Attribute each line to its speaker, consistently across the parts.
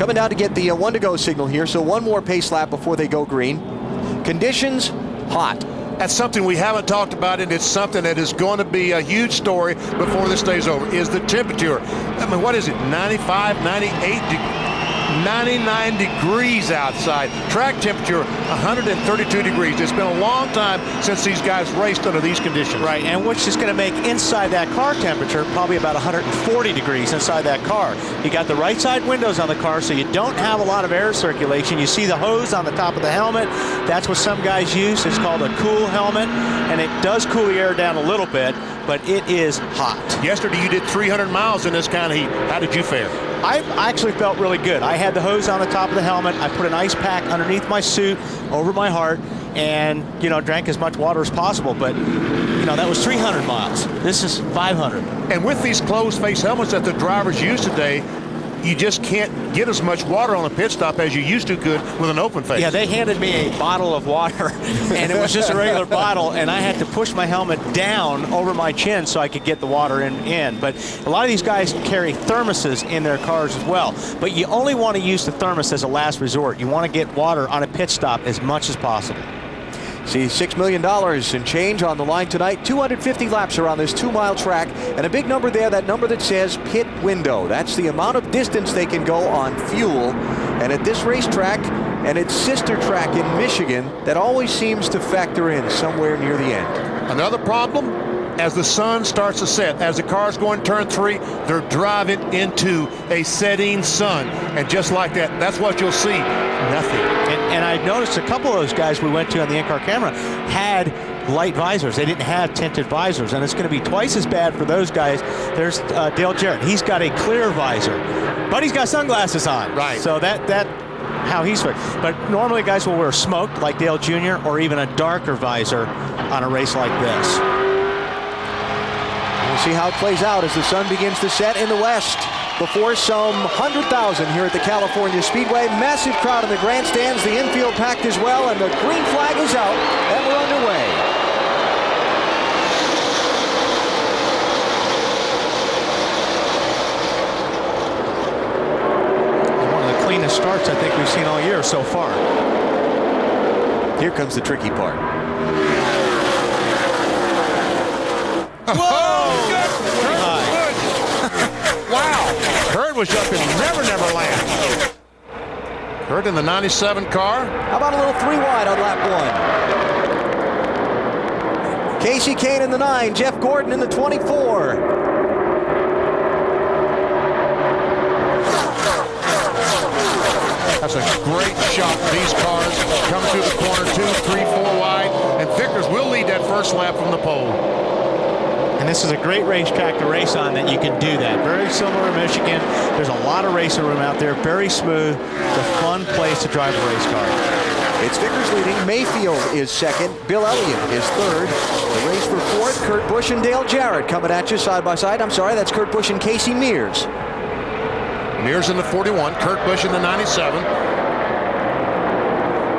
Speaker 1: Coming down to get the 1 to go signal here, so one more pace lap before they go green. Conditions, hot.
Speaker 2: That's something we haven't talked about, and it's something that is going to be a huge story before this day's over, is the temperature. I mean, what is it, 95, 98, 99 degrees outside. Track temperature, 132 degrees. It's been a long time since these guys raced under these conditions.
Speaker 3: Right, and which is going to make inside that car temperature probably about 140 degrees inside that car. You got the right side windows on the car, so you don't have a lot of air circulation. You see the hose on the top of the helmet. That's what some guys use. It's called a cool helmet, and it does cool the air down a little bit, but it is hot.
Speaker 2: Yesterday you did 300 miles in this kind of heat. How did you fare?
Speaker 3: I actually felt really good. I had the hose on the top of the helmet. I put an ice pack underneath my suit over my heart and, you know, drank as much water as possible. But, you know, that was 300 miles. This is 500.
Speaker 2: And with these closed face helmets that the drivers use today, you just can't get as much water on a pit stop as you used to could with an open face.
Speaker 3: Yeah, they handed me a bottle of water, and it was just a regular bottle, and I had to push my helmet down over my chin so I could get the water in. But a lot of these guys carry thermoses in their cars as well. But you only want to use the thermos as a last resort. You want to get water on a pit stop as much as possible.
Speaker 1: See, $6 million in change on the line tonight. 250 laps around this 2-mile track. And a big number there, that number that says pit window. That's the amount of distance they can go on fuel. And at this racetrack and its sister track in Michigan, that always seems to factor in somewhere near the end.
Speaker 2: Another problem, as the sun starts to set, as the cars go in turn 3, they're driving into a setting sun. And just like that, that's what you'll see. Nothing.
Speaker 3: And I noticed a couple of those guys we went to on the in-car camera had light visors. They didn't have tinted visors, and it's going to be twice as bad for those guys. There's Dale Jarrett. He's got a clear visor, but he's got sunglasses on.
Speaker 2: Right.
Speaker 3: So that how he's fit. But normally guys will wear smoked, like Dale Jr., or even a darker visor on a race like this.
Speaker 1: We'll see how it plays out as the sun begins to set in the west. Before some 100,000 here at the California Speedway. Massive crowd in the grandstands, the infield packed as well, and the green flag is out, and we're underway.
Speaker 3: One of the cleanest starts I think we've seen all year so far.
Speaker 1: Here comes the tricky part.
Speaker 2: Whoa! Wow! Hurd was up in Never Land. Hurd in the 97 car.
Speaker 1: How about a little 3 wide on lap 1? Casey Kane in the 9, Jeff Gordon in the 24.
Speaker 2: That's a great shot. These cars come through the corner, 2, 3, 4 wide, and Vickers will lead that first lap from the pole.
Speaker 3: And this is a great racetrack to race on that you can do that. Very similar to Michigan. There's a lot of racer room out there. Very smooth. It's a fun place to drive a race car.
Speaker 1: It's Vickers leading. Mayfield is second. Bill Elliott is third. The race for fourth, Kurt Busch and Dale Jarrett coming at you side by side. I'm sorry, that's Kurt Busch and Casey Mears.
Speaker 2: Mears in the 41, Kurt Busch in the 97.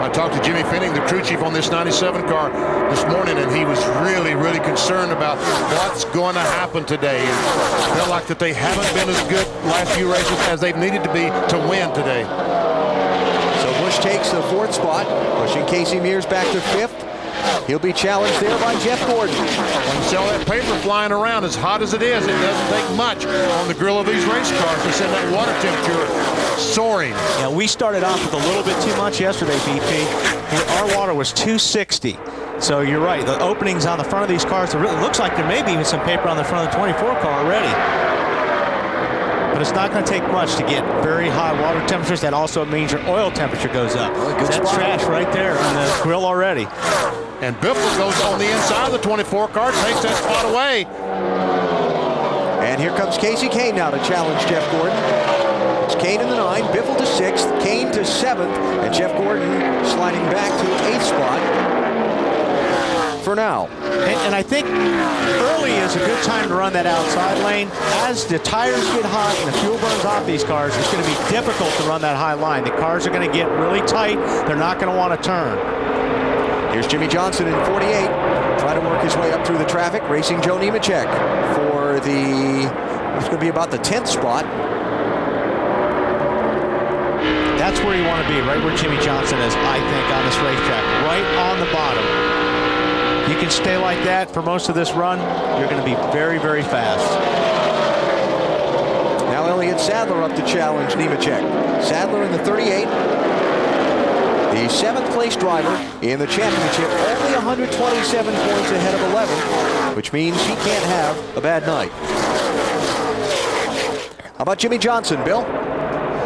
Speaker 2: I talked to Jimmy Finning, the crew chief on this 97 car this morning, and he was really, really concerned about what's going to happen today. And felt like that they haven't been as good last few races as they've needed to be to win today.
Speaker 1: So Busch takes the 4th spot, pushing Casey Mears back to 5th. He'll be challenged there by Jeff Gordon.
Speaker 2: When you see all that paper flying around, as hot as it is, it doesn't take much on the grill of these race cars to send that water temperature soaring.
Speaker 3: Yeah, we started off with a little bit too much yesterday, BP. Our water was 260. So you're right, the openings on the front of these cars, it really looks like there may be even some paper on the front of the 24 car already. But it's not going to take much to get very high water temperatures. That also means your oil temperature goes up. That's trash right there on the grill already.
Speaker 2: And Biffle goes on the inside of the 24 car, takes that spot away.
Speaker 1: And here comes Casey Kane now to challenge Jeff Gordon. It's Kane in the 9, Biffle to 6th, Kane to 7th, and Jeff Gordon sliding back to 8th spot for now.
Speaker 3: And I think early is a good time to run that outside lane. As the tires get hot and the fuel burns off these cars, it's going to be difficult to run that high line. The cars are going to get really tight. They're not going to want to turn.
Speaker 1: Here's Jimmy Johnson in 48, trying to work his way up through the traffic, racing Joe Nemechek for it's going to be about the 10th spot.
Speaker 3: That's where you want to be, right where Jimmy Johnson is, I think, on this racetrack, right on the bottom. You can stay like that for most of this run, you're going to be very, very fast.
Speaker 1: Now Elliott Sadler up to challenge Nemechek. Sadler in the 38. The 7th place driver in the championship, only 127 points ahead of 11, which means he can't have a bad night. How about Jimmy Johnson, Bill?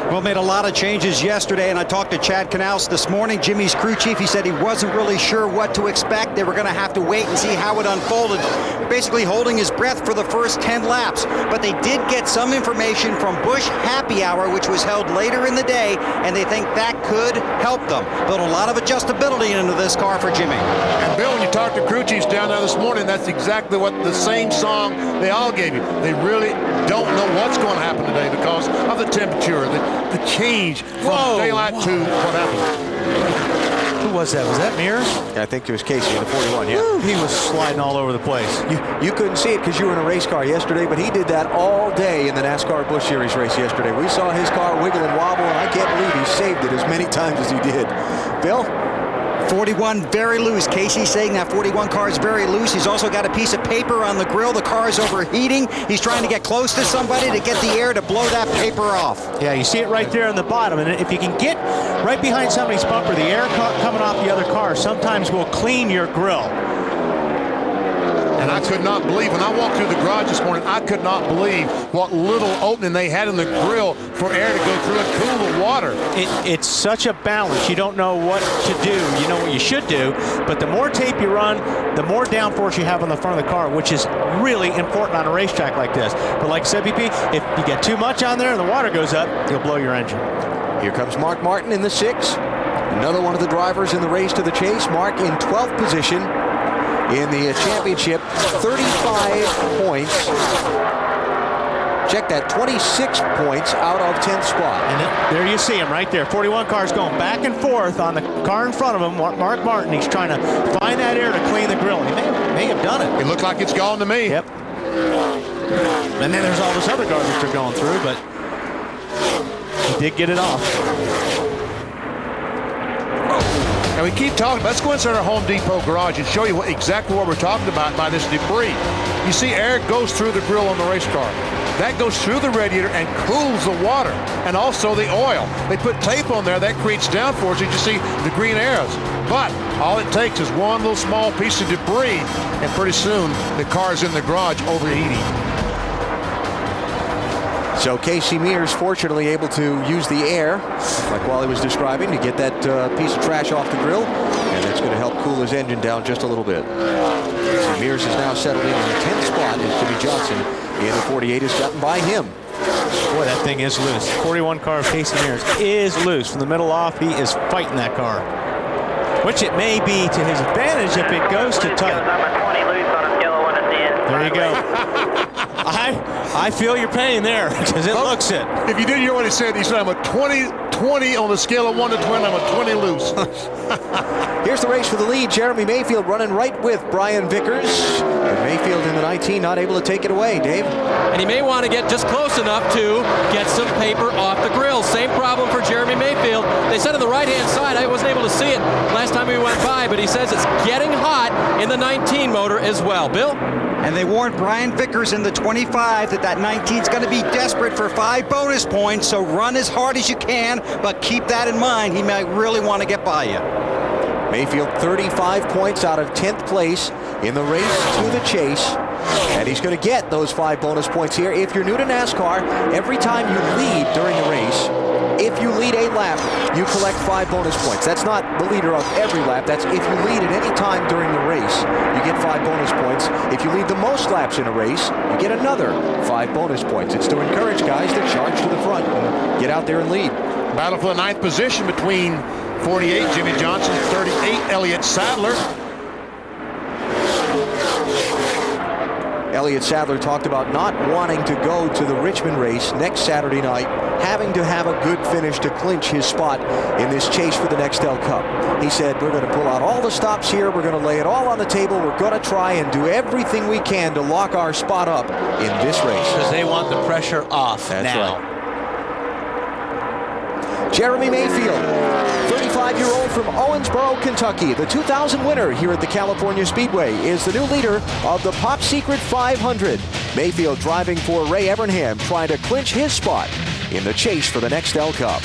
Speaker 4: Well, made a lot of changes yesterday, and I talked to Chad Knaus this morning, Jimmy's crew chief. He said he wasn't really sure what to expect. They were going to have to wait and see how it unfolded, basically holding his breath for the first 10 laps. But they did get some information from Busch Happy Hour, which was held later in the day, and they think that could help them. Build a lot of adjustability into this car for Jimmy.
Speaker 2: And Bill, when you talk to crew chiefs down there this morning, that's exactly what the same song they all gave you. They really don't know what's going to happen today because of the temperature, the change from daylight to what happened.
Speaker 3: Who was that? Was that Mears?
Speaker 1: Yeah, I think it was Casey in the 41, yeah.
Speaker 3: Woo, he was sliding all over the place.
Speaker 1: You couldn't see it because you were in a race car yesterday, but he did that all day in the NASCAR Busch Series race yesterday. We saw his car wiggle and wobble, and I can't believe he saved it as many times as he did. Bill?
Speaker 4: 41 very loose. Casey's saying that 41 car is very loose. He's also got a piece of paper on the grill. The car is overheating. He's trying to get close to somebody to get the air to blow that paper off.
Speaker 3: Yeah, you see it right there on the bottom. And if you can get right behind somebody's bumper, the air coming off the other car sometimes will clean your grill.
Speaker 2: And I could not believe, when I walked through the garage this morning, I could not believe what little opening they had in the grill for air to go through and cool the water.
Speaker 3: It's such a balance. You don't know what to do. You know what you should do, but the more tape you run, the more downforce you have on the front of the car, which is really important on a racetrack like this. But like I said, BP, if you get too much on there and the water goes up, you'll blow your engine.
Speaker 1: Here comes Mark Martin in the 6. Another one of the drivers in the race to the chase. Mark in 12th position. In the championship, 35 points. Check that, 26 points out of 10th spot.
Speaker 3: And there you see him right there. 41 cars going back and forth on the car in front of him. Mark Martin, he's trying to find that air to clean the grill. He may have done it.
Speaker 2: It looked like it's gone to me.
Speaker 3: Yep. And then there's all this other garbage they're going through, but he did get it off.
Speaker 2: And we keep talking. Let's go inside our Home Depot garage and show you exactly what we're talking about by this debris. You see air goes through the grill on the race car. That goes through the radiator and cools the water and also the oil. They put tape on there that creates downforce, as you see the green arrows. But all it takes is one little small piece of debris, and pretty soon the car's in the garage overheating.
Speaker 1: So Casey Mears fortunately able to use the air, like Wally was describing, to get that piece of trash off the grill, and that's going to help cool his engine down just a little bit. So Mears is now settled in the 10th spot as Jimmy Johnson in the 48 has gotten by him.
Speaker 3: Boy, that thing is loose. 41 car of Casey Mears is loose. From the middle off, he is fighting that car, which it may be to his advantage if it goes to tight. There you go. I feel your pain there because it looks it.
Speaker 2: If you did hear what he said I'm a 20 on the scale of 1 to 20. I'm a 20 loose.
Speaker 1: Here's the race for the lead. Jeremy Mayfield running right with Brian Vickers. And Mayfield in the 19 not able to take it away. Dave?
Speaker 5: And he may want to get just close enough to get some paper off the grill. Same problem for Jeremy Mayfield. They said on the right-hand side, I wasn't able to see it last time we went by, but he says it's getting hot in the 19 motor as well. Bill?
Speaker 4: And they warned Brian Vickers in the 25 that 19 is going to be desperate for 5 bonus points, so run as hard as you can, but keep that in mind. He might really want to get by you.
Speaker 1: Mayfield 35 points out of 10th place in the race to the chase. And he's going to get those 5 bonus points here. If you're new to NASCAR, every time you lead during the race, if you lead a lap, you collect 5 bonus points. That's not the leader of every lap. That's if you lead at any time during the race, you get 5 bonus points. If you lead the most laps in a race, you get another 5 bonus points. It's to encourage guys to charge to the front and get out there and lead.
Speaker 2: Battle for the 9th position between 48 Jimmy Johnson, 38 Elliott Sadler.
Speaker 1: Elliott Sadler talked about not wanting to go to the Richmond race next Saturday night, having to have a good finish to clinch his spot in this chase for the Nextel Cup. He said, we're going to pull out all the stops here. We're going to lay it all on the table. We're going to try and do everything we can to lock our spot up in this race.
Speaker 3: Because they want the pressure off
Speaker 1: That's
Speaker 3: now.
Speaker 1: right. Jeremy Mayfield, 35-year-old from Owensboro, Kentucky, the 2000 winner here at the California Speedway, is the new leader of the Pop Secret 500. Mayfield driving for Ray Evernham, trying to clinch his spot in the chase for the Nextel Cup.